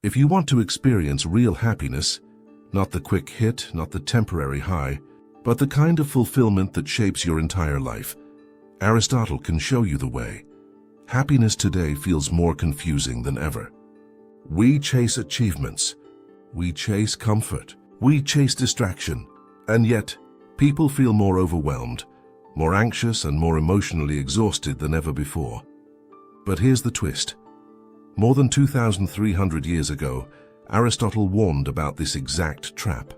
If you want to experience real happiness, not the quick hit, not the temporary high, but the kind of fulfillment that shapes your entire life, Aristotle can show you the way. Happiness today feels more confusing than ever. We chase achievements, we chase comfort, we chase distraction, and yet people feel more overwhelmed, more anxious and more emotionally exhausted than ever before. But here's the twist. More than 2,300 years ago, Aristotle warned about this exact trap.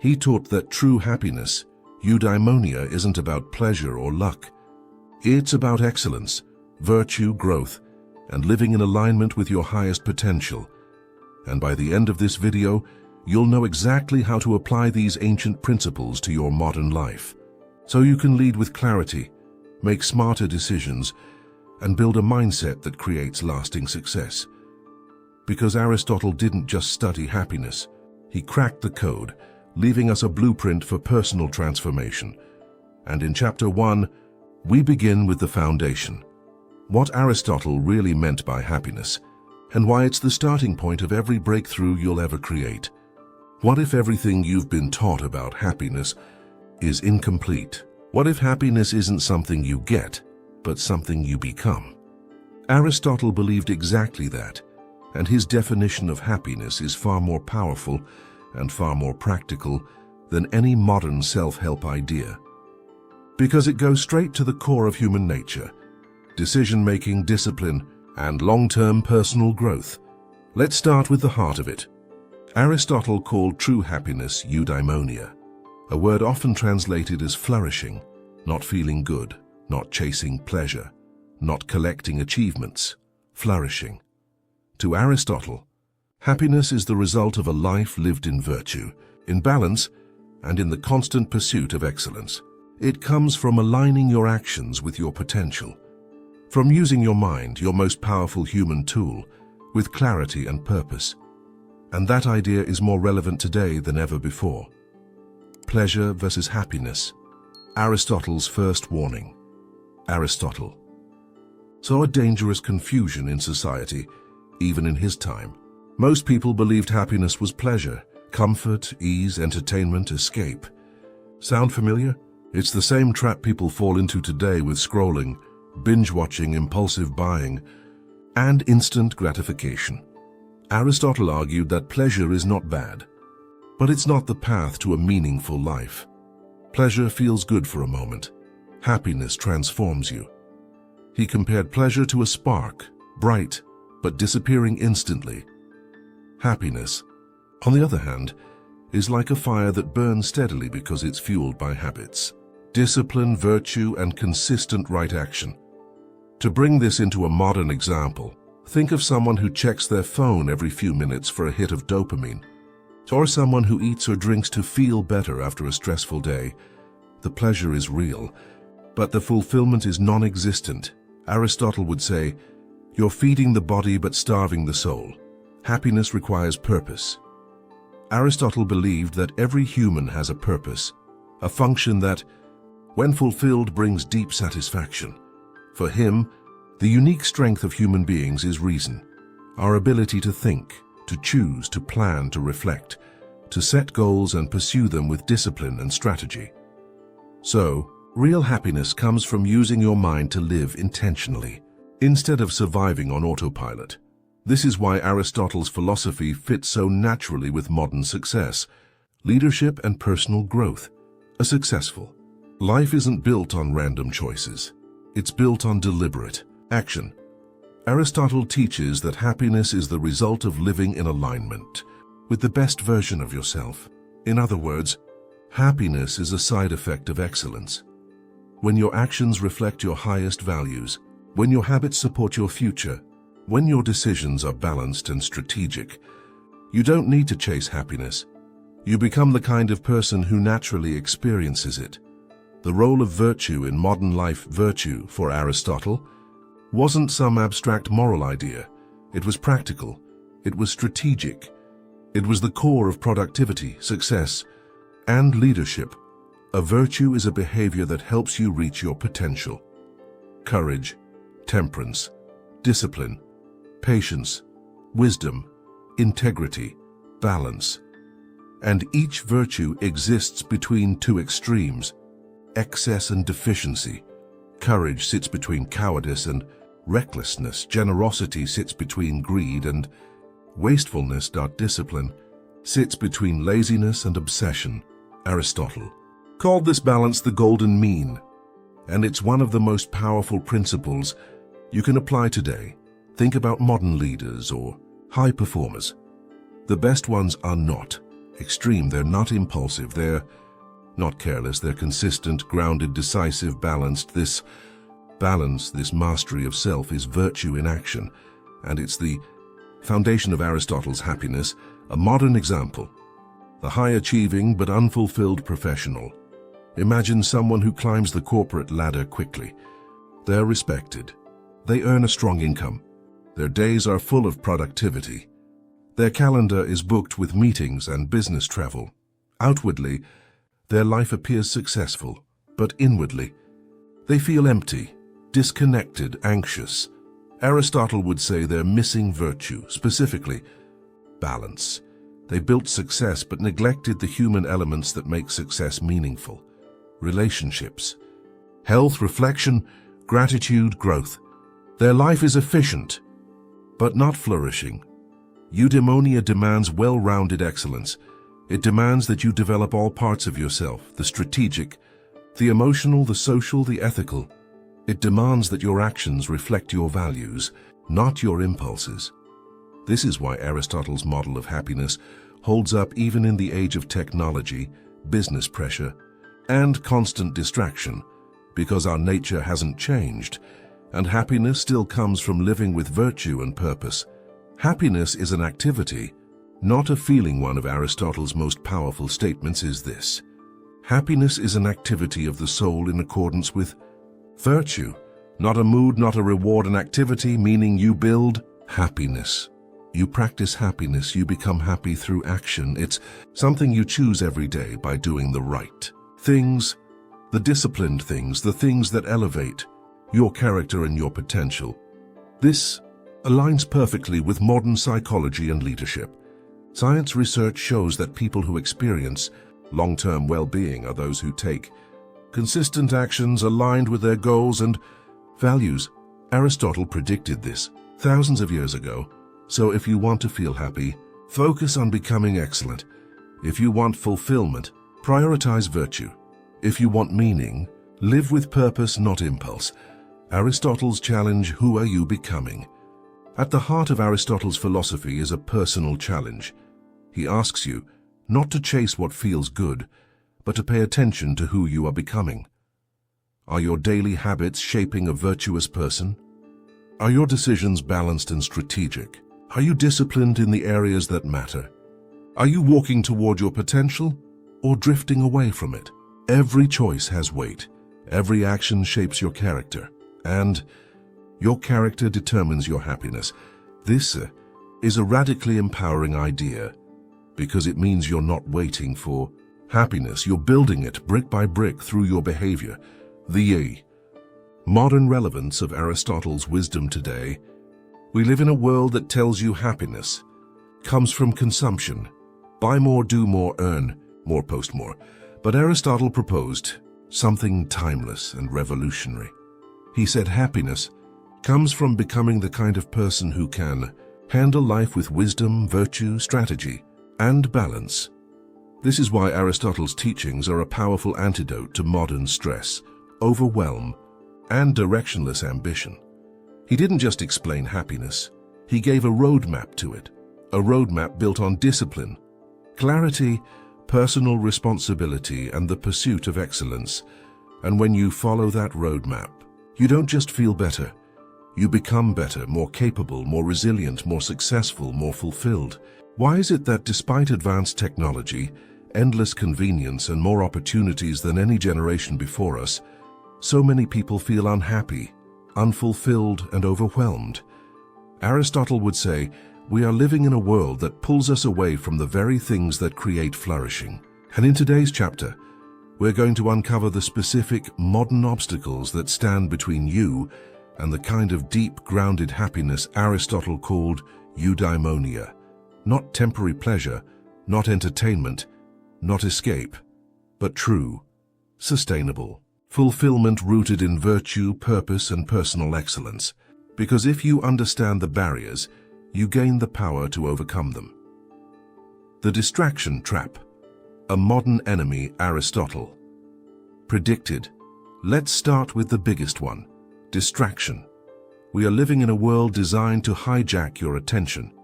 He taught that true happiness, eudaimonia, isn't about pleasure or luck. It's about excellence, virtue, growth, and living in alignment with your highest potential. And by the end of this video, you'll know exactly how to apply these ancient principles to your modern life, so you can lead with clarity, make smarter decisions, and build a mindset that creates lasting success. Because Aristotle didn't just study happiness, he cracked the code, leaving us a blueprint for personal transformation. And in Chapter 1, we begin with the foundation. What Aristotle really meant by happiness, and why it's the starting point of every breakthrough you'll ever create. What if everything you've been taught about happiness is incomplete? What if happiness isn't something you get, but something you become? Aristotle believed exactly that, and his definition of happiness is far more powerful and far more practical than any modern self-help idea. Because it goes straight to the core of human nature: decision-making, discipline, and long-term personal growth. Let's start with the heart of it. Aristotle called true happiness eudaimonia, a word often translated as flourishing, not feeling good, not chasing pleasure, not collecting achievements, flourishing. To Aristotle, happiness is the result of a life lived in virtue, in balance, and in the constant pursuit of excellence. It comes from aligning your actions with your potential, from using your mind, your most powerful human tool, with clarity and purpose. And that idea is more relevant today than ever before. Pleasure versus happiness. Aristotle's first warning. Aristotle saw a dangerous confusion in society, even in his time. Most people believed happiness was pleasure, comfort, ease, entertainment, escape. Sound familiar? It's the same trap people fall into today with scrolling, binge-watching, impulsive buying, and instant gratification. Aristotle argued that pleasure is not bad, but it's not the path to a meaningful life. Pleasure feels good for a moment. Happiness transforms you. He compared pleasure to a spark, bright, but disappearing instantly. Happiness, on the other hand, is like a fire that burns steadily because it's fueled by habits, discipline, virtue, and consistent right action. To bring this into a modern example, think of someone who checks their phone every few minutes for a hit of dopamine, or someone who eats or drinks to feel better after a stressful day. The pleasure is real, but the fulfillment is non-existent. Aristotle would say, "You're feeding the body but starving the soul." Happiness requires purpose. Aristotle believed that every human has a purpose, a function that, when fulfilled, brings deep satisfaction. For him, the unique strength of human beings is reason, our ability to think, to choose, to plan, to reflect, to set goals and pursue them with discipline and strategy. So, real happiness comes from using your mind to live intentionally, instead of surviving on autopilot. This is why Aristotle's philosophy fits so naturally with modern success, leadership, and personal growth. A successful life isn't built on random choices. It's built on deliberate action. Aristotle teaches that happiness is the result of living in alignment with the best version of yourself. In other words, happiness is a side effect of excellence. When your actions reflect your highest values, when your habits support your future, when your decisions are balanced and strategic, you don't need to chase happiness. You become the kind of person who naturally experiences it. The role of virtue in modern life. Virtue, for Aristotle, wasn't some abstract moral idea. It was practical. It was strategic. It was the core of productivity, success, and leadership. A virtue is a behavior that helps you reach your potential. Courage, temperance, discipline, patience, wisdom. integrity, balance. And each virtue exists between two extremes, excess and deficiency. Courage sits between cowardice and recklessness. Generosity sits between greed and wastefulness. Discipline sits between laziness and obsession. Aristotle called this balance the golden mean, and it's one of the most powerful principles you can apply today. Think about modern leaders or high performers. The best ones are not extreme, they're not impulsive, they're not careless, they're consistent, grounded, decisive, balanced. This balance, this mastery of self, is virtue in action, and it's the foundation of Aristotle's happiness. A modern example: the high-achieving but unfulfilled professional. Imagine someone who climbs the corporate ladder quickly. They're respected. They earn a strong income. Their days are full of productivity. Their calendar is booked with meetings and business travel. Outwardly, their life appears successful, but inwardly, they feel empty, disconnected, anxious. Aristotle would say they're missing virtue, specifically balance. They built success but neglected the human elements that make success meaningful. Relationships, health, reflection, gratitude, growth. Their life is efficient, but not flourishing. Eudaimonia demands well-rounded excellence. It demands that you develop all parts of yourself, the strategic, the emotional, the social, the ethical. It demands that your actions reflect your values, not your impulses. This is why Aristotle's model of happiness holds up even in the age of technology, business pressure, and constant distraction, because our nature hasn't changed, and happiness still comes from living with virtue and purpose. Happiness is an activity, not a feeling. One of Aristotle's most powerful statements is this: happiness is an activity of the soul in accordance with virtue, not a mood, not a reward. An activity, meaning you build happiness. You practice happiness, you become happy through action. It's something you choose every day by doing the right things, the disciplined things, the things that elevate your character and your potential. This aligns perfectly with modern psychology and leadership. Science research shows that people who experience long-term well-being are those who take consistent actions aligned with their goals and values. Aristotle predicted this thousands of years ago. So if you want to feel happy, focus on becoming excellent. If you want fulfillment, prioritize virtue. If you want meaning, live with purpose, not impulse. Aristotle's challenge: who are you becoming? At the heart of Aristotle's philosophy is a personal challenge. He asks you not to chase what feels good, but to pay attention to who you are becoming. Are your daily habits shaping a virtuous person? Are your decisions balanced and strategic? Are you disciplined in the areas that matter? Are you walking toward your potential or drifting away from it? Every choice has weight. Every action shapes your character, and your character determines your happiness. This is a radically empowering idea, because it means you're not waiting for happiness. You're building it brick by brick through your behavior. The modern relevance of Aristotle's wisdom today: we live in a world that tells you happiness comes from consumption. Buy more, do more, earn more, post more. But Aristotle proposed something timeless and revolutionary. He said happiness comes from becoming the kind of person who can handle life with wisdom, virtue, strategy, and balance. This is why Aristotle's teachings are a powerful antidote to modern stress, overwhelm, and directionless ambition. He didn't just explain happiness, he gave a roadmap to it, a roadmap built on discipline, clarity, personal responsibility, and the pursuit of excellence. And when you follow that roadmap, you don't just feel better, you become better, more capable, more resilient, more successful, more fulfilled. Why is it that despite advanced technology, endless convenience, and more opportunities than any generation before us, so many people feel unhappy, unfulfilled, and overwhelmed? Aristotle would say, we are living in a world that pulls us away from the very things that create flourishing. And in today's chapter, we're going to uncover the specific modern obstacles that stand between you and the kind of deep, grounded happiness Aristotle called eudaimonia, Not temporary pleasure, not entertainment, not escape, but true, sustainable fulfillment rooted in virtue, purpose, and personal excellence. Because if you understand the barriers, you gain the power to overcome them. The distraction trap. A modern enemy, Aristotle. Predicted. Let's start with the biggest one, distraction. We are living in a world designed to hijack your attention.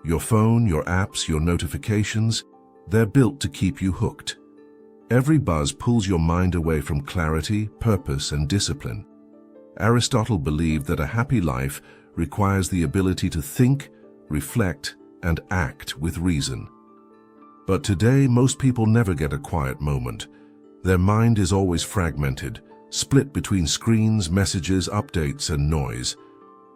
Your phone, your apps, your notifications, they're built to keep you hooked. Every buzz pulls your mind away from clarity, purpose, and discipline. Aristotle believed that a happy life requires the ability to think, reflect, and act with reason. But today, most people never get a quiet moment. Their mind is always fragmented, split between screens, messages, updates, and noise.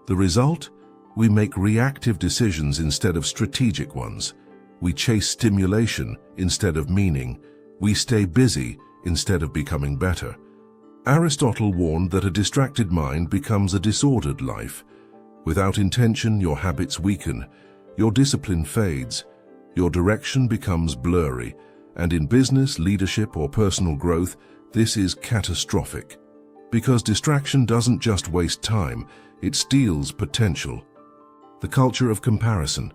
The result? We make reactive decisions instead of strategic ones. We chase stimulation instead of meaning. We stay busy instead of becoming better. Aristotle warned that a distracted mind becomes a disordered life. Without intention, your habits weaken, your discipline fades, your direction becomes blurry, and in business, leadership, or personal growth, this is catastrophic. Because distraction doesn't just waste time, it steals potential. The culture of comparison,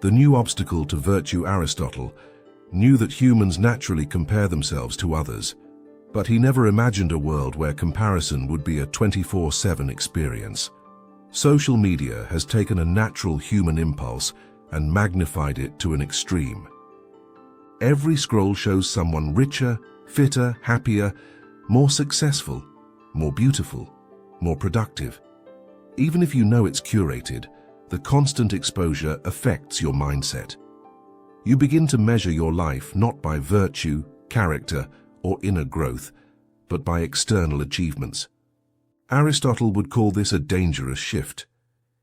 the new obstacle to virtue. Aristotle knew that humans naturally compare themselves to others, but he never imagined a world where comparison would be a 24/7 experience. Social media has taken a natural human impulse and magnified it to an extreme. Every scroll shows someone richer, fitter, happier, more successful, more beautiful, more productive. Even if you know it's curated, the constant exposure affects your mindset. You begin to measure your life not by virtue, character, or inner growth, but by external achievements. Aristotle would call this a dangerous shift.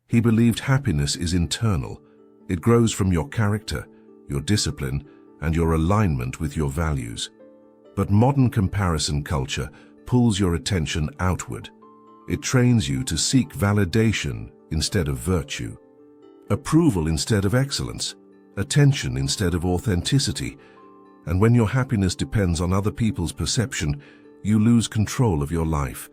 He believed happiness is internal. It grows from your character, your discipline, and your alignment with your values. But modern comparison culture pulls your attention outward. It trains you to seek validation instead of virtue, approval instead of excellence, attention instead of authenticity. And when your happiness depends on other people's perception, you lose control of your life.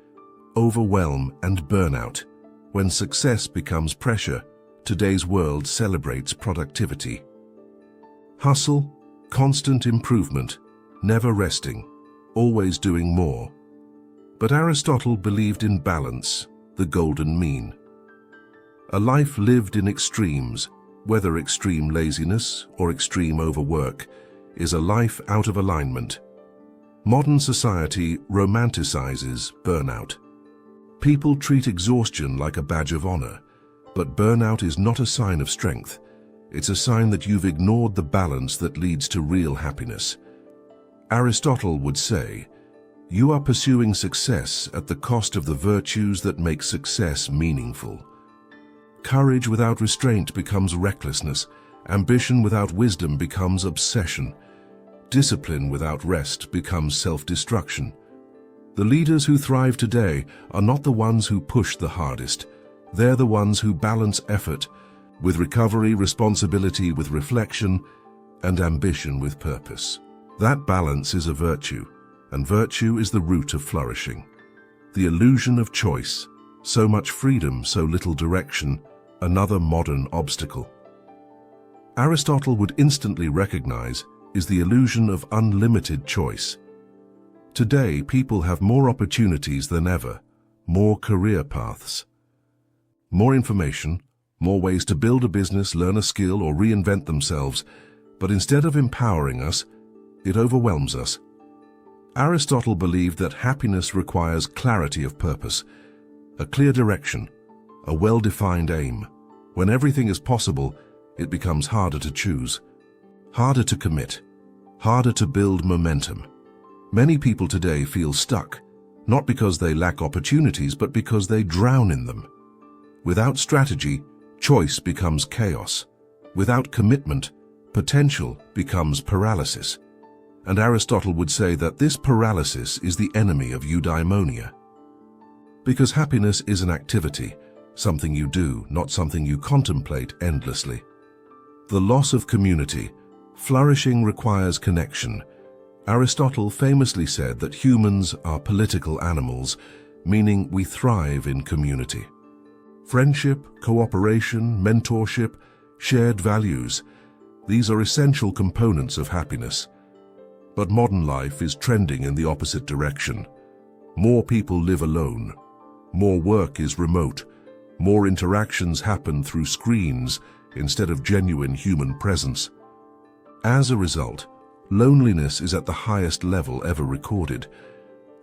Overwhelm and burnout. When success becomes pressure, today's world celebrates productivity. Hustle, constant improvement, never resting, always doing more. But Aristotle believed in balance, the golden mean. A life lived in extremes, whether extreme laziness or extreme overwork, is a life out of alignment. Modern society romanticizes burnout. People treat exhaustion like a badge of honor, but burnout is not a sign of strength. It's a sign that you've ignored the balance that leads to real happiness. Aristotle would say, you are pursuing success at the cost of the virtues that make success meaningful. Courage without restraint becomes recklessness. Ambition without wisdom becomes obsession. Discipline without rest becomes self-destruction. The leaders who thrive today are not the ones who push the hardest. They're the ones who balance effort with recovery, responsibility with reflection, and ambition with purpose. That balance is a virtue, and virtue is the root of flourishing. The illusion of choice, so much freedom, so little direction, another modern obstacle. Aristotle would instantly recognize is the illusion of unlimited choice. Today, people have more opportunities than ever, more career paths, more information, more ways to build a business, learn a skill, or reinvent themselves, but instead of empowering us, it overwhelms us. Aristotle believed that happiness requires clarity of purpose, a clear direction, a well-defined aim. When everything is possible, it becomes harder to choose, harder to commit, harder to build momentum. Many people today feel stuck, not because they lack opportunities, but because they drown in them. Without strategy, choice becomes chaos. Without commitment, potential becomes paralysis. And Aristotle would say that this paralysis is the enemy of eudaimonia. Because happiness is an activity, something you do, not something you contemplate endlessly. The loss of community. Flourishing requires connection. Aristotle famously said that humans are political animals, meaning we thrive in community. Friendship, cooperation, mentorship, shared values, these are essential components of happiness. But modern life is trending in the opposite direction. More people live alone. More work is remote. More interactions happen through screens instead of genuine human presence. As a result, loneliness is at the highest level ever recorded.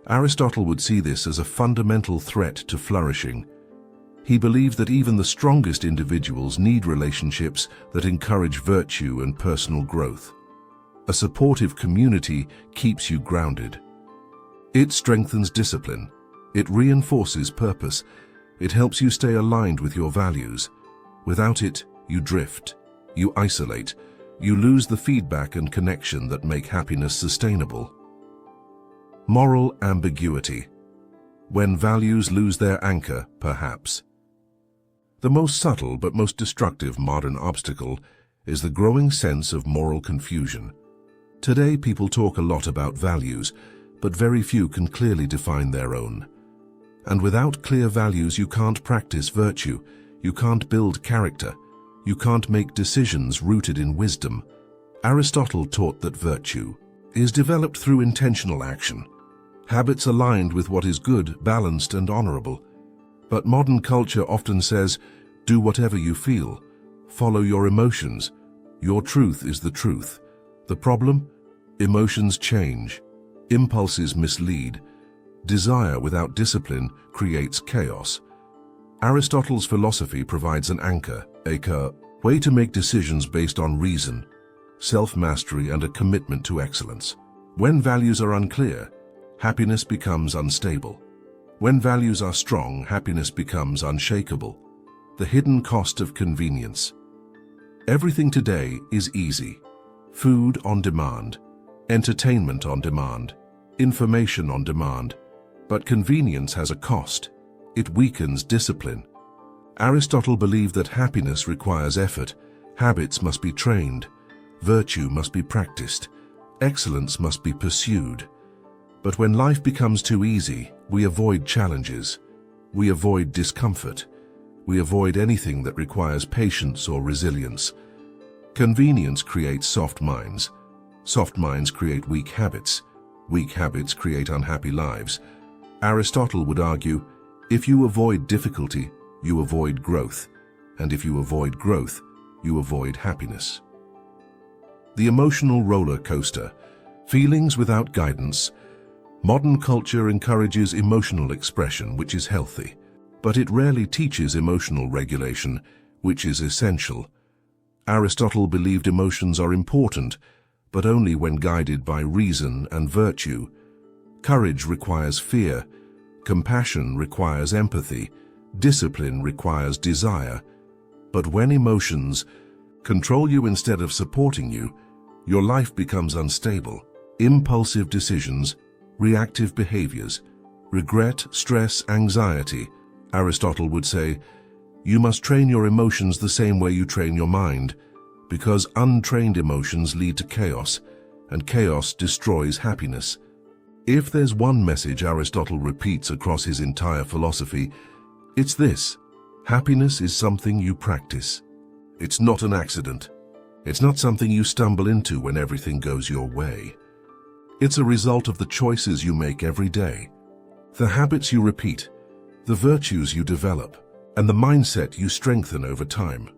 Aristotle would see this as a fundamental threat to flourishing. He believed that even the strongest individuals need relationships that encourage virtue and personal growth. A supportive community keeps you grounded. It strengthens discipline. It reinforces purpose. It helps you stay aligned with your values. Without it, you drift. You isolate. You lose the feedback and connection that make happiness sustainable. Moral ambiguity. When values lose their anchor, perhaps. The most subtle but most destructive modern obstacle is the growing sense of moral confusion. Today, people talk a lot about values, but very few can clearly define their own. And without clear values, you can't practice virtue, you can't build character, you can't make decisions rooted in wisdom. Aristotle taught that virtue is developed through intentional action, habits aligned with what is good, balanced, and honorable. But modern culture often says, do whatever you feel, follow your emotions, your truth is the truth. The problem? Emotions change, impulses mislead, desire without discipline creates chaos. Aristotle's philosophy provides an anchor, a way to make decisions based on reason, self-mastery, and a commitment to excellence. When values are unclear, happiness becomes unstable. When values are strong, happiness becomes unshakable. The hidden cost of convenience. Everything today is easy. Food on demand, entertainment on demand, information on demand. But convenience has a cost. It weakens discipline. Aristotle believed that happiness requires effort, habits must be trained, virtue must be practiced, excellence must be pursued. But when life becomes too easy, we avoid challenges, we avoid discomfort, we avoid anything that requires patience or resilience. Convenience creates soft minds create weak habits create unhappy lives. Aristotle would argue, if you avoid difficulty, you avoid growth, and if you avoid growth, you avoid happiness. The emotional roller coaster, feelings without guidance. Modern culture encourages emotional expression, which is healthy, but it rarely teaches emotional regulation, which is essential. Aristotle believed emotions are important, but only when guided by reason and virtue. Courage requires fear, compassion requires empathy, discipline requires desire. But when emotions control you instead of supporting you, your life becomes unstable. Impulsive decisions, reactive behaviors, regret, stress, anxiety. Aristotle would say, you must train your emotions the same way you train your mind, because untrained emotions lead to chaos, and chaos destroys happiness. If there's one message Aristotle repeats across his entire philosophy, it's this: happiness is something you practice. It's not an accident. It's not something you stumble into when everything goes your way. It's a result of the choices you make every day, the habits you repeat, the virtues you develop, and the mindset you strengthen over time.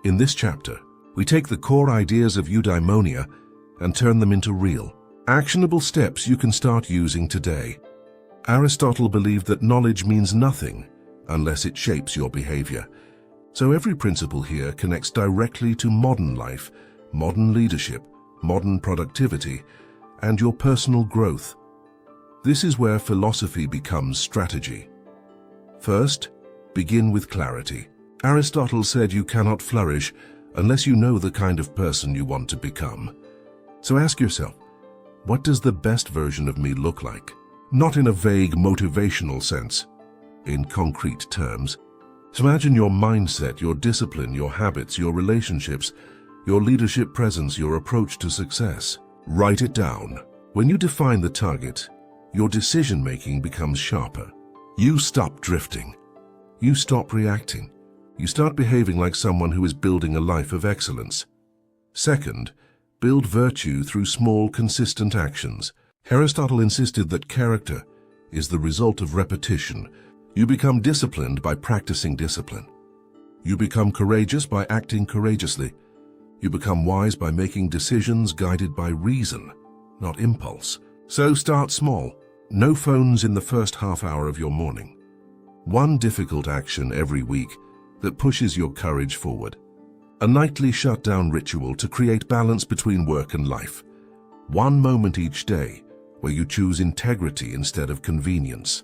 In this chapter, we take the core ideas of Eudaimonia and turn them into real, actionable steps you can start using today. Aristotle believed that knowledge means nothing unless it shapes your behavior. So every principle here connects directly to modern life, modern leadership, modern productivity, and your personal growth. This is where philosophy becomes strategy. First, begin with clarity. Aristotle said you cannot flourish unless you know the kind of person you want to become. So ask yourself, what does the best version of me look like? Not in a vague motivational sense, in concrete terms. So imagine your mindset, your discipline, your habits, your relationships, your leadership presence, your approach to success. Write it down. When you define the target, your decision-making becomes sharper. You stop drifting. You stop reacting. You start behaving like someone who is building a life of excellence. Second, build virtue through small, consistent actions. Aristotle insisted that character is the result of repetition. You become disciplined by practicing discipline. You become courageous by acting courageously. You become wise by making decisions guided by reason, not impulse. So start small. No phones in the first half hour of your morning. One difficult action every week that pushes your courage forward. A nightly shutdown ritual to create balance between work and life. One moment each day where you choose integrity instead of convenience.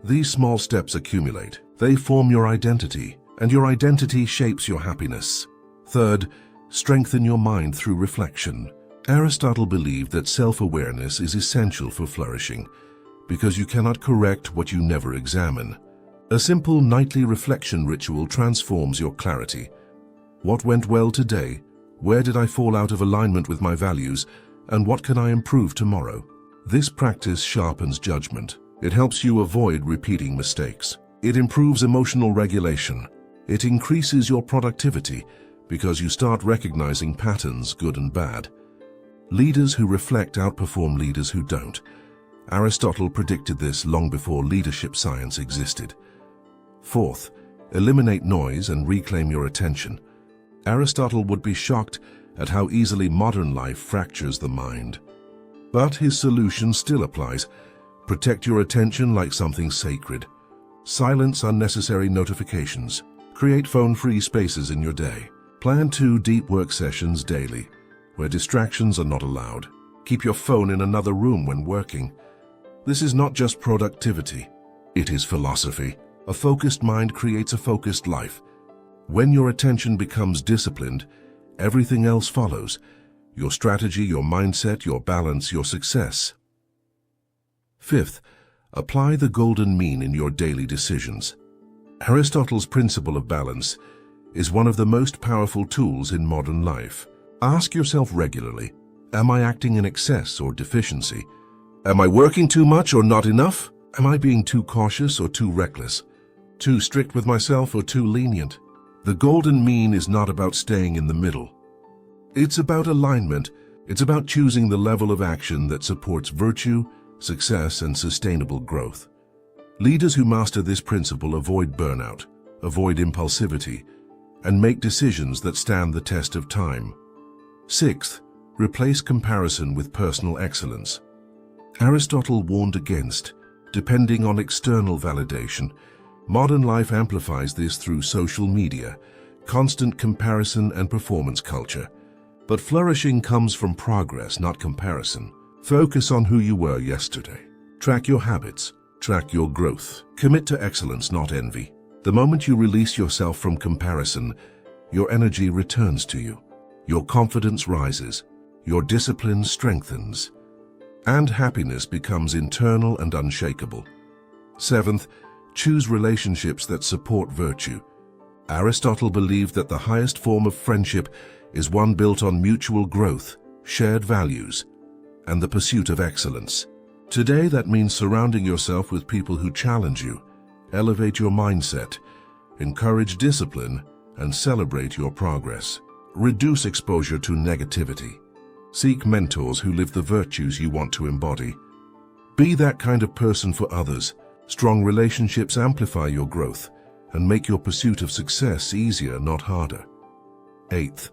These small steps accumulate. They form your identity, and your identity shapes your happiness. Third, strengthen your mind through reflection. Aristotle believed that self-awareness is essential for flourishing because you cannot correct what you never examine. A simple nightly reflection ritual transforms your clarity. What went well today? Where did I fall out of alignment with my values? And what can I improve tomorrow? This practice sharpens judgment. It helps you avoid repeating mistakes. It improves emotional regulation. It increases your productivity because you start recognizing patterns, good and bad. Leaders who reflect outperform leaders who don't. Aristotle predicted this long before leadership science existed. Fourth, eliminate noise and reclaim your attention. Aristotle would be shocked at how easily modern life fractures the mind. But his solution still applies. Protect your attention like something sacred. Silence unnecessary notifications. Create phone-free spaces in your day. Plan 2 deep work sessions daily, where distractions are not allowed. Keep your phone in another room when working. This is not just productivity. It is philosophy. A focused mind creates a focused life. When your attention becomes disciplined, everything else follows. Your strategy, your mindset, your balance, your success. Fifth, apply the golden mean in your daily decisions. Aristotle's principle of balance is one of the most powerful tools in modern life. Ask yourself regularly, am I acting in excess or deficiency? Am I working too much or not enough? Am I being too cautious or too reckless? Too strict with myself or too lenient? The golden mean is not about staying in the middle. It's about alignment. It's about choosing the level of action that supports virtue, success, and sustainable growth. Leaders who master this principle avoid burnout, avoid impulsivity, and make decisions that stand the test of time. Sixth, replace comparison with personal excellence. Aristotle warned against depending on external validation. Modern life amplifies this through social media, constant comparison, and performance culture. But flourishing comes from progress, not comparison. Focus on who you were yesterday. Track your habits. Track your growth. Commit to excellence, not envy. The moment you release yourself from comparison, your energy returns to you. Your confidence rises. Your discipline strengthens. And happiness becomes internal and unshakable. Seventh, choose relationships that support virtue. Aristotle believed that the highest form of friendship is one built on mutual growth, shared values, and the pursuit of excellence. Today, that means surrounding yourself with people who challenge you, elevate your mindset, encourage discipline, and celebrate your progress. Reduce exposure to negativity. Seek mentors who live the virtues you want to embody. Be that kind of person for others. Strong relationships amplify your growth and make your pursuit of success easier, not harder. Eighth,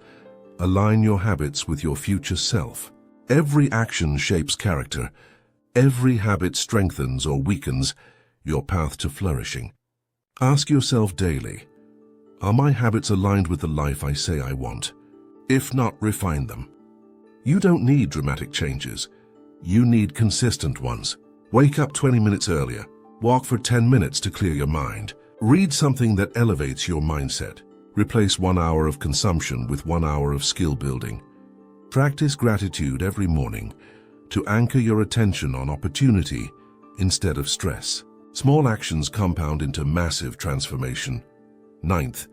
align your habits with your future self. Every action shapes character. Every habit strengthens or weakens your path to flourishing. Ask yourself daily, are my habits aligned with the life I say I want? If not, refine them. You don't need dramatic changes. You need consistent ones. Wake up 20 minutes earlier. Walk for 10 minutes to clear your mind. Read something that elevates your mindset. Replace 1 hour of consumption with 1 hour of skill building. Practice gratitude every morning to anchor your attention on opportunity instead of stress. Small actions compound into massive transformation. Ninth,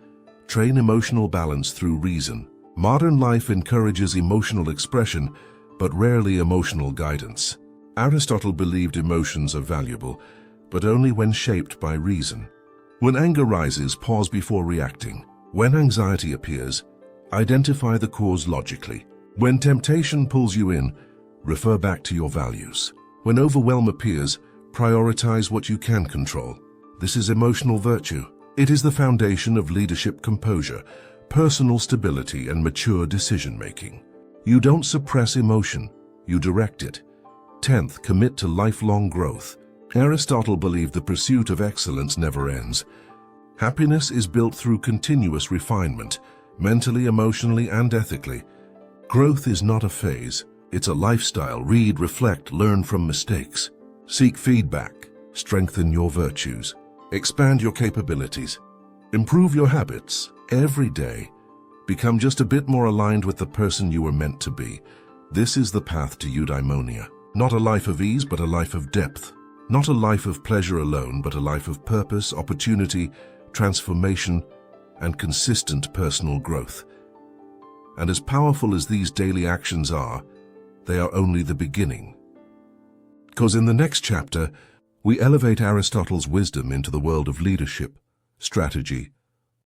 train emotional balance through reason, Modern life encourages emotional expression, but rarely emotional guidance. Aristotle believed emotions are valuable, but only when shaped by reason. When anger rises, pause before reacting. When anxiety appears, identify the cause logically. When temptation pulls you in, refer back to your values. When overwhelm appears, prioritize what you can control. This is emotional virtue. It is the foundation of leadership composure, personal stability, and mature decision-making. You don't suppress emotion, you direct it. 10th, commit to lifelong growth. Aristotle believed the pursuit of excellence never ends. Happiness is built through continuous refinement, mentally, emotionally, and ethically. Growth is not a phase, it's a lifestyle. Read, reflect, learn from mistakes. Seek feedback, strengthen your virtues, expand your capabilities, improve your habits every day. Become just a bit more aligned with the person you were meant to be. This is the path to eudaimonia. Not a life of ease, but a life of depth. Not a life of pleasure alone, but a life of purpose, opportunity, transformation, and consistent personal growth. And as powerful as these daily actions are, they are only the beginning. Because in the next chapter, we elevate Aristotle's wisdom into the world of leadership, strategy,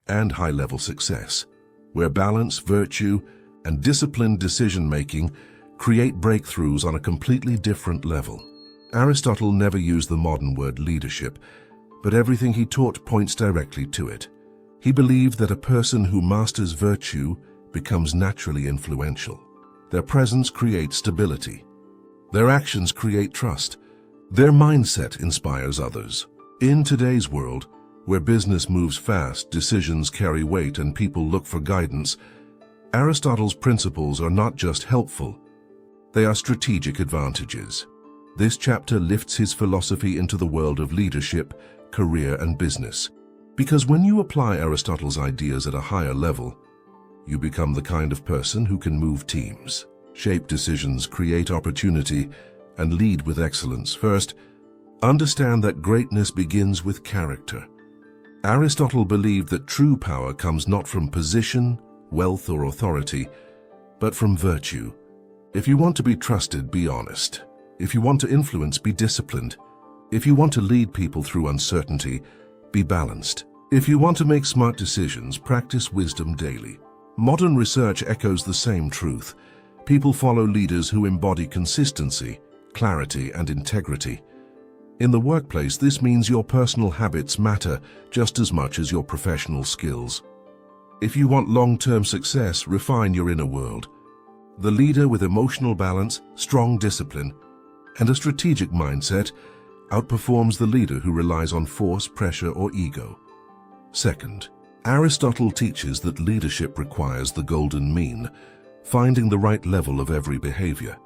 and high-level success, where balance, virtue, and disciplined decision-making create breakthroughs on a completely different level. Aristotle never used the modern word leadership, but everything he taught points directly to it. He believed that a person who masters virtue becomes naturally influential. Their presence creates stability. Their actions create trust. Their mindset inspires others. In today's world, where business moves fast, decisions carry weight, and people look for guidance, Aristotle's principles are not just helpful, they are strategic advantages. This chapter lifts his philosophy into the world of leadership, career, and business. Because when you apply Aristotle's ideas at a higher level, you become the kind of person who can move teams, shape decisions, create opportunity, and lead with excellence. First, understand that greatness begins with character. Aristotle believed that true power comes not from position, wealth, or authority, but from virtue. If you want to be trusted, be honest. If you want to influence, be disciplined. If you want to lead people through uncertainty, be balanced. If you want to make smart decisions, practice wisdom daily. Modern research echoes the same truth. People follow leaders who embody consistency, clarity, and integrity. In the workplace, this means your personal habits matter just as much as your professional skills. If you want long-term success, refine your inner world. The leader with emotional balance, strong discipline, and a strategic mindset outperforms the leader who relies on force, pressure, or ego. Second, Aristotle teaches that leadership requires the golden mean, finding the right level of every behavior.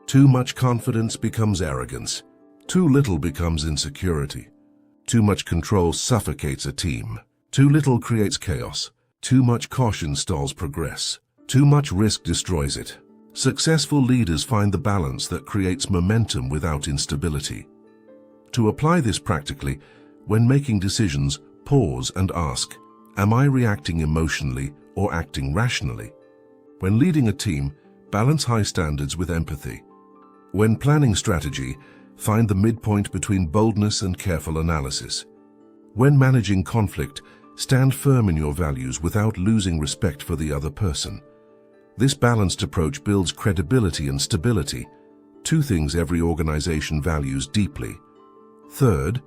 Too much confidence becomes arrogance. Too little becomes insecurity. Too much control suffocates a team. Too little creates chaos. Too much caution stalls progress. Too much risk destroys it. Successful leaders find the balance that creates momentum without instability. To apply this practically, when making decisions, pause and ask, am I reacting emotionally or acting rationally? When leading a team, balance high standards with empathy. When planning strategy, find the midpoint between boldness and careful analysis. When managing conflict, stand firm in your values without losing respect for the other person. This balanced approach builds credibility and stability, two things every organization values deeply. Third,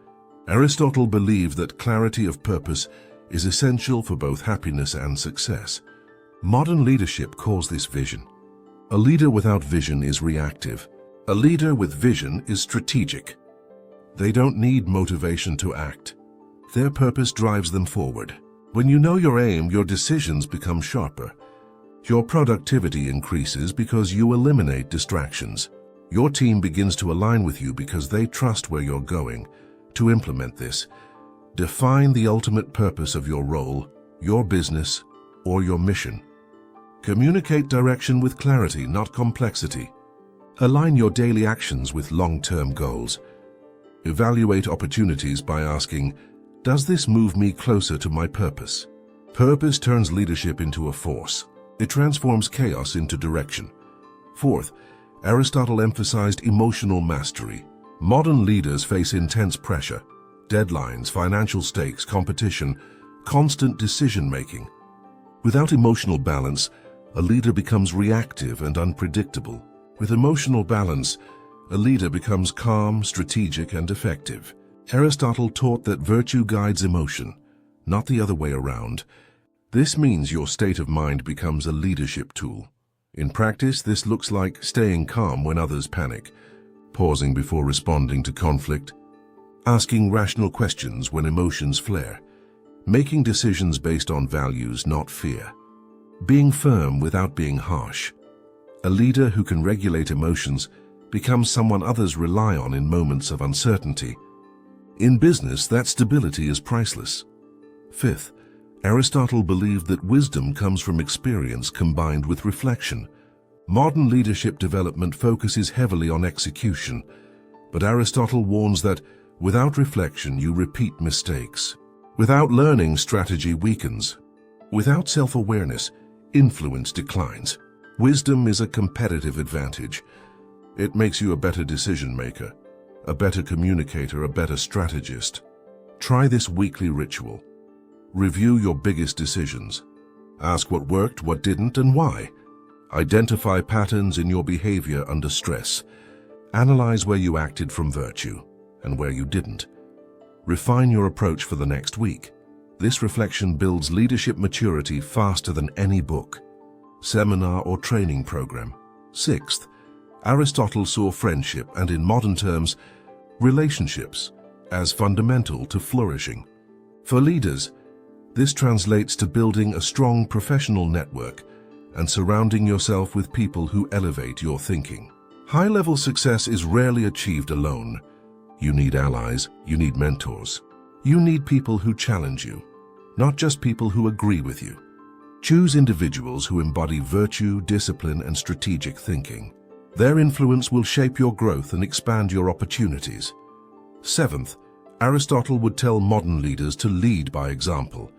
Aristotle believed that clarity of purpose is essential for both happiness and success. Modern leadership calls this vision. A leader without vision is reactive. A leader with vision is strategic. They don't need motivation to act. Their purpose drives them forward. When you know your aim, your decisions become sharper. Your productivity increases because you eliminate distractions. Your team begins to align with you because they trust where you're going. To implement this, define the ultimate purpose of your role, your business, or your mission. Communicate direction with clarity, not complexity. Align your daily actions with long-term goals. Evaluate opportunities by asking, does this move me closer to my purpose? Purpose turns leadership into a force. It transforms chaos into direction. Fourth, Aristotle emphasized emotional mastery. Modern leaders face intense pressure, deadlines, financial stakes, competition, constant decision-making. Without emotional balance, a leader becomes reactive and unpredictable. With emotional balance, a leader becomes calm, strategic, and effective. Aristotle taught that virtue guides emotion, not the other way around. This means your state of mind becomes a leadership tool. In practice, this looks like staying calm when others panic, pausing before responding to conflict, asking rational questions when emotions flare, making decisions based on values, not fear, being firm without being harsh. A leader who can regulate emotions becomes someone others rely on in moments of uncertainty. In business, that stability is priceless. Fifth, Aristotle believed that wisdom comes from experience combined with reflection. Modern leadership development focuses heavily on execution, but Aristotle warns that without reflection, you repeat mistakes. Without learning, strategy weakens. Without self-awareness, influence declines. Wisdom is a competitive advantage. It makes you a better decision-maker, a better communicator, a better strategist. Try this weekly ritual. Review your biggest decisions. Ask what worked, what didn't, and why. Identify patterns in your behavior under stress. Analyze where you acted from virtue and where you didn't. Refine your approach for the next week. This reflection builds leadership maturity faster than any book, seminar, or training program. Sixth, Aristotle saw friendship, and in modern terms, relationships, as fundamental to flourishing. For leaders, this translates to building a strong professional network and surrounding yourself with people who elevate your thinking. High-level success is rarely achieved alone. You need allies, you need mentors. You need people who challenge you, not just people who agree with you. Choose individuals who embody virtue, discipline, and strategic thinking. Their influence will shape your growth and expand your opportunities. Seventh, Aristotle would tell modern leaders to lead by example.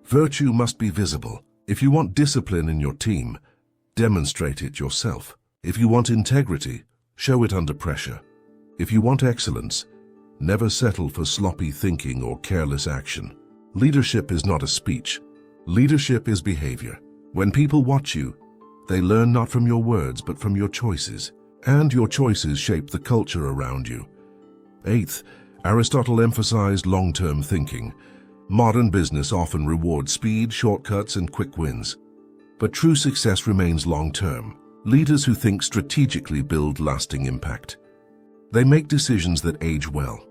Virtue must be visible. If you want discipline in your team, demonstrate it yourself. If you want integrity, show it under pressure. If you want excellence, never settle for sloppy thinking or careless action. Leadership is not a speech. Leadership is behavior. When people watch you, they learn not from your words but from your choices, and your choices shape the culture around you. Eighth, Aristotle emphasized long-term thinking. Modern business often rewards speed, shortcuts, and quick wins. But true success remains long-term. Leaders who think strategically build lasting impact. They make decisions that age well.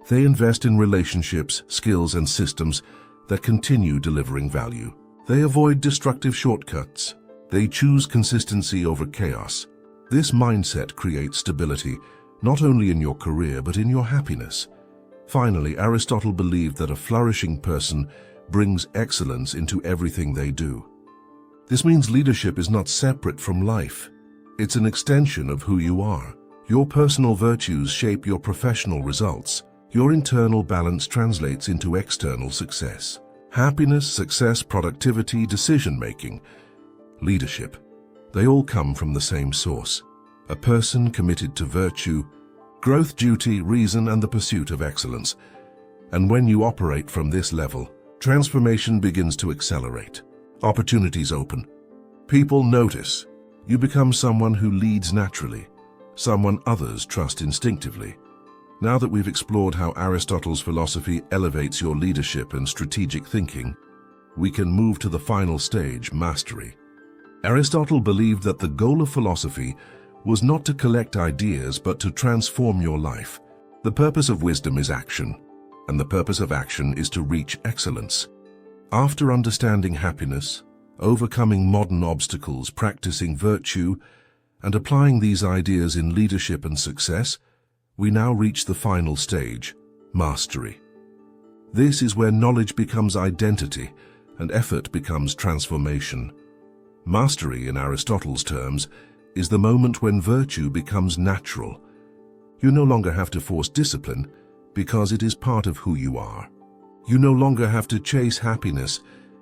They invest in relationships, skills, and systems that continue delivering value. They avoid destructive shortcuts. They choose consistency over chaos. This mindset creates stability, not only in your career but in your happiness. Finally, Aristotle believed that a flourishing person brings excellence into everything they do. This means leadership is not separate from life. It's an extension of who you are. Your personal virtues shape your professional results. Your internal balance translates into external success. Happiness, success, productivity, decision-making, leadership, they all come from the same source. A person committed to virtue, growth, duty, reason, and the pursuit of excellence. And when you operate from this level, transformation begins to accelerate. Opportunities open. People notice. You become someone who leads naturally, someone others trust instinctively. Now that we've explored how Aristotle's philosophy elevates your leadership and strategic thinking, we can move to the final stage, mastery. Aristotle believed that the goal of philosophy was not to collect ideas but to transform your life. The purpose of wisdom is action, and the purpose of action is to reach excellence. After understanding happiness, overcoming modern obstacles, practicing virtue, and applying these ideas in leadership and success, we now reach the final stage, mastery. This is where knowledge becomes identity and effort becomes transformation. Mastery, in Aristotle's terms, is the moment when virtue becomes natural. You no longer have to force discipline because it is part of who you are. You no longer have to chase happiness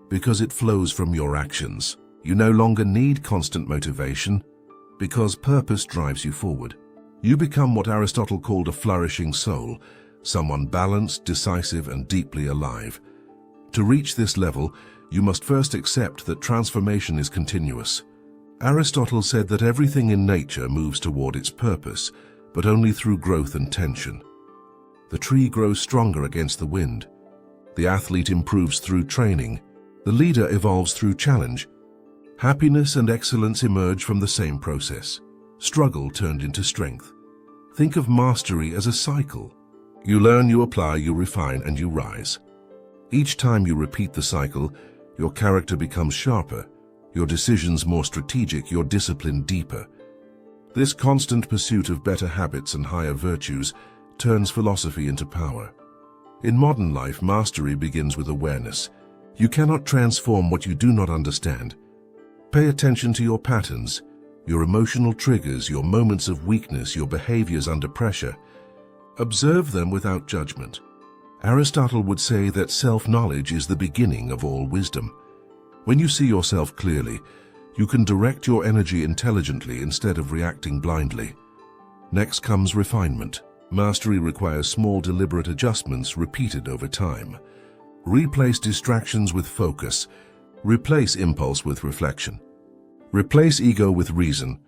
because it flows from your actions. You no longer need constant motivation because purpose drives you forward. You become what Aristotle called a flourishing soul, someone balanced, decisive, and deeply alive. To reach this level, you must first accept that transformation is continuous. Aristotle said that everything in nature moves toward its purpose, but only through growth and tension. The tree grows stronger against the wind. The athlete improves through training. The leader evolves through challenge. Happiness and excellence emerge from the same process. Struggle turned into strength. Think of mastery as a cycle. You learn, you apply, you refine, and you rise. Each time you repeat the cycle, your character becomes sharper, your decisions more strategic, your discipline deeper. This constant pursuit of better habits and higher virtues turns philosophy into power. In modern life, mastery begins with awareness. You cannot transform what you do not understand. Pay attention to your patterns, your emotional triggers, your moments of weakness, your behaviors under pressure. Observe them without judgment. Aristotle would say that self-knowledge is the beginning of all wisdom. When you see yourself clearly, you can direct your energy intelligently instead of reacting blindly. Next comes refinement. Mastery requires small, deliberate adjustments repeated over time. Replace distractions with focus. Replace impulse with reflection. Replace ego with reason.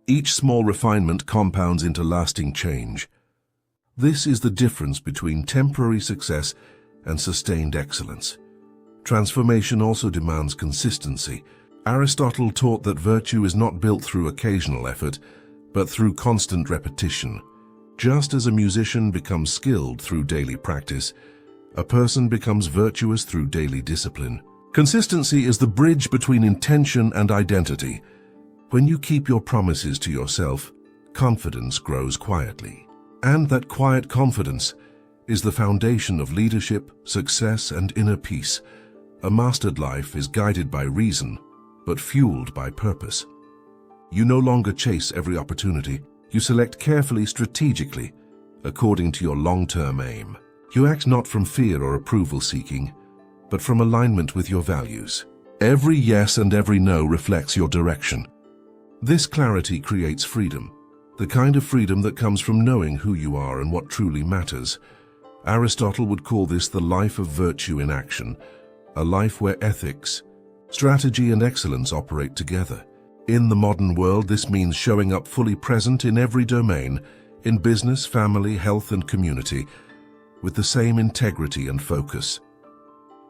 Each small refinement compounds into lasting change. This is the difference between temporary success and sustained excellence. Transformation also demands consistency. Aristotle taught that virtue is not built through occasional effort, but through constant repetition. Just as a musician becomes skilled through daily practice, a person becomes virtuous through daily discipline. Consistency is the bridge between intention and identity. When you keep your promises to yourself, confidence grows quietly. And that quiet confidence is the foundation of leadership, success, and inner peace. A mastered life is guided by reason, but fueled by purpose. You no longer chase every opportunity. You select carefully, strategically, according to your long-term aim. You act not from fear or approval-seeking, but from alignment with your values. Every yes and every no reflects your direction. This clarity creates freedom, the kind of freedom that comes from knowing who you are and what truly matters. Aristotle would call this the life of virtue in action, a life where ethics, strategy, and excellence operate together. In the modern world, this means showing up fully present in every domain, in business, family, health, and community, with the same integrity and focus.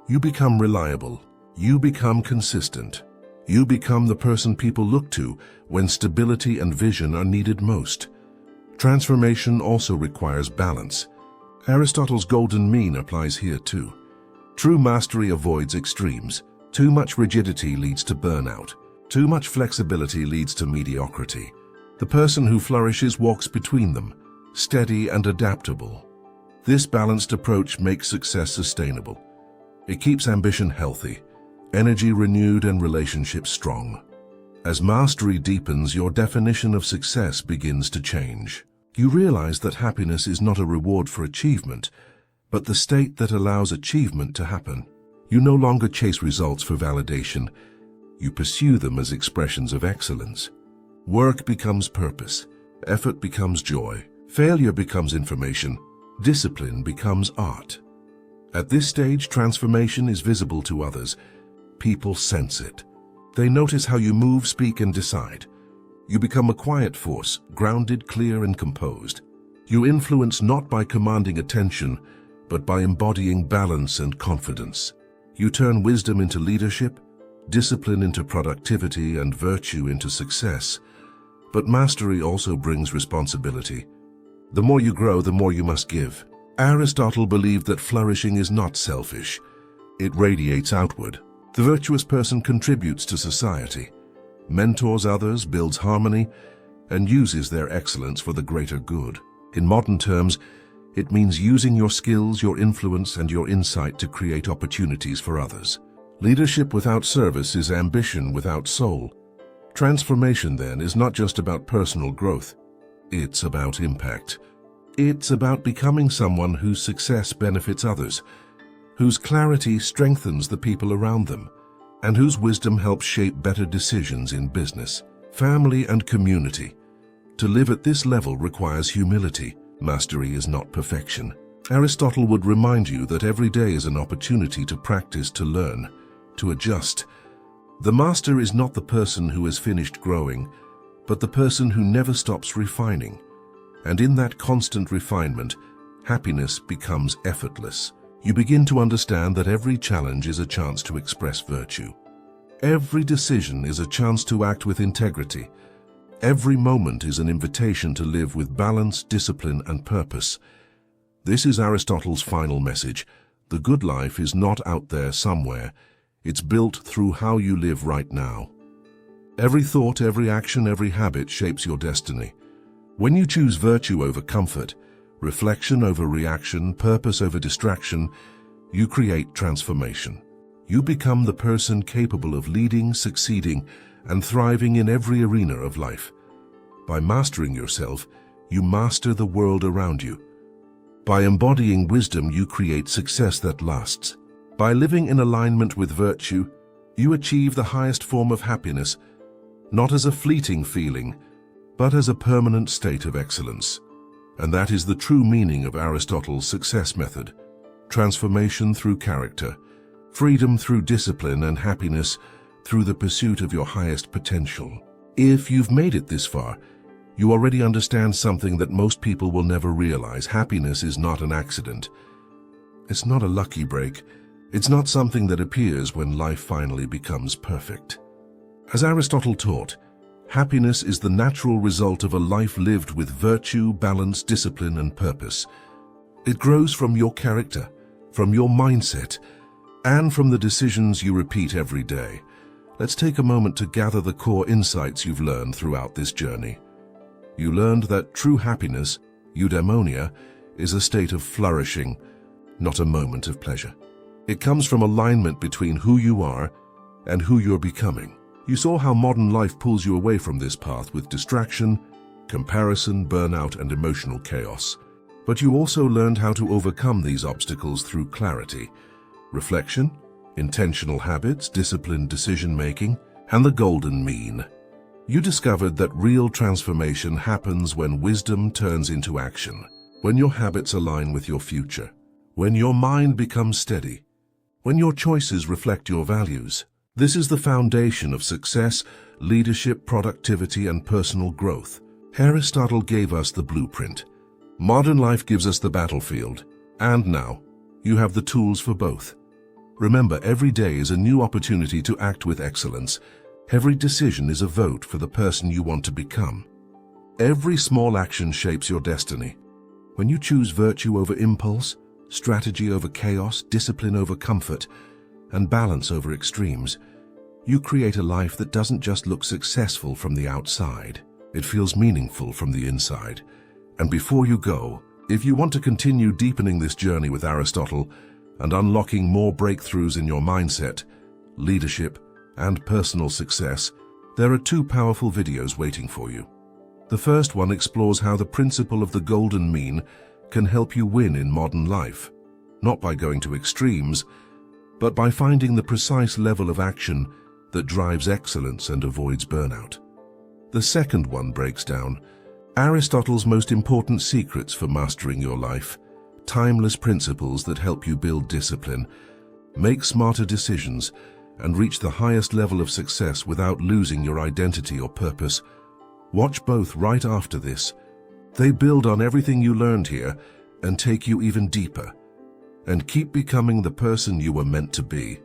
You become reliable. You become consistent. You become the person people look to when stability and vision are needed most. Transformation also requires balance. Aristotle's golden mean applies here too. True mastery avoids extremes. Too much rigidity leads to burnout. Too much flexibility leads to mediocrity. The person who flourishes walks between them, steady and adaptable. This balanced approach makes success sustainable. It keeps ambition healthy, energy renewed, and relationships strong. As mastery deepens, your definition of success begins to change. You realize that happiness is not a reward for achievement, but the state that allows achievement to happen. You no longer chase results for validation. You pursue them as expressions of excellence. Work becomes purpose. Effort becomes joy. Failure becomes information. Discipline becomes art. At this stage, transformation is visible to others. People sense it. They notice how you move, speak, and decide. You become a quiet force, grounded, clear, and composed. You influence not by commanding attention, but by embodying balance and confidence. You turn wisdom into leadership, discipline into productivity, and virtue into success. But mastery also brings responsibility. The more you grow, the more you must give. Aristotle believed that flourishing is not selfish. It radiates outward. The virtuous person contributes to society, mentors others, builds harmony, and uses their excellence for the greater good. In modern terms, it means using your skills, your influence, and your insight to create opportunities for others. Leadership without service is ambition without soul. Transformation, then, is not just about personal growth. It's about impact. It's about becoming someone whose success benefits others, whose clarity strengthens the people around them, and whose wisdom helps shape better decisions in business, family, and community. To live at this level requires humility. Mastery is not perfection. Aristotle would remind you that every day is an opportunity to practice, to learn, to adjust. The master is not the person who has finished growing, but the person who never stops refining. And in that constant refinement, happiness becomes effortless. You begin to understand that every challenge is a chance to express virtue. Every decision is a chance to act with integrity. Every moment is an invitation to live with balance, discipline, and purpose. This is Aristotle's final message. The good life is not out there somewhere. It's built through how you live right now. Every thought, every action, every habit shapes your destiny. When you choose virtue over comfort, reflection over reaction, purpose over distraction, you create transformation. You become the person capable of leading, succeeding, and thriving in every arena of life. By mastering yourself, you master the world around you. By embodying wisdom, you create success that lasts. By living in alignment with virtue, you achieve the highest form of happiness, not as a fleeting feeling, but as a permanent state of excellence. And that is the true meaning of Aristotle's success method: transformation through character, freedom through discipline, and happiness through the pursuit of your highest potential. If you've made it this far, you already understand something that most people will never realize. Happiness is not an accident. It's not a lucky break. It's not something that appears when life finally becomes perfect. As Aristotle taught, happiness is the natural result of a life lived with virtue, balance, discipline, and purpose. It grows from your character, from your mindset, and from the decisions you repeat every day. Let's take a moment to gather the core insights you've learned throughout this journey. You learned that true happiness, Eudaimonia, is a state of flourishing, not a moment of pleasure. It comes from alignment between who you are and who you're becoming. You saw how modern life pulls you away from this path with distraction, comparison, burnout, and emotional chaos. But you also learned how to overcome these obstacles through clarity, reflection, intentional habits, disciplined decision-making, and the golden mean. You discovered that real transformation happens when wisdom turns into action, when your habits align with your future, when your mind becomes steady, when your choices reflect your values. This is the foundation of success, leadership, productivity, and personal growth. Aristotle gave us the blueprint. Modern life gives us the battlefield. And now, you have the tools for both. Remember, every day is a new opportunity to act with excellence. Every decision is a vote for the person you want to become. Every small action shapes your destiny. When you choose virtue over impulse, strategy over chaos, discipline over comfort, and balance over extremes, you create a life that doesn't just look successful from the outside. It feels meaningful from the inside. And before you go, if you want to continue deepening this journey with Aristotle and unlocking more breakthroughs in your mindset, leadership, and personal success, there are 2 powerful videos waiting for you. The first one explores how the principle of the golden mean can help you win in modern life, not by going to extremes, but by finding the precise level of action that drives excellence and avoids burnout. The second one breaks down Aristotle's most important secrets for mastering your life, timeless principles that help you build discipline, make smarter decisions, and reach the highest level of success without losing your identity or purpose. Watch both right after this. They build on everything you learned here and take you even deeper. And keep becoming the person you were meant to be.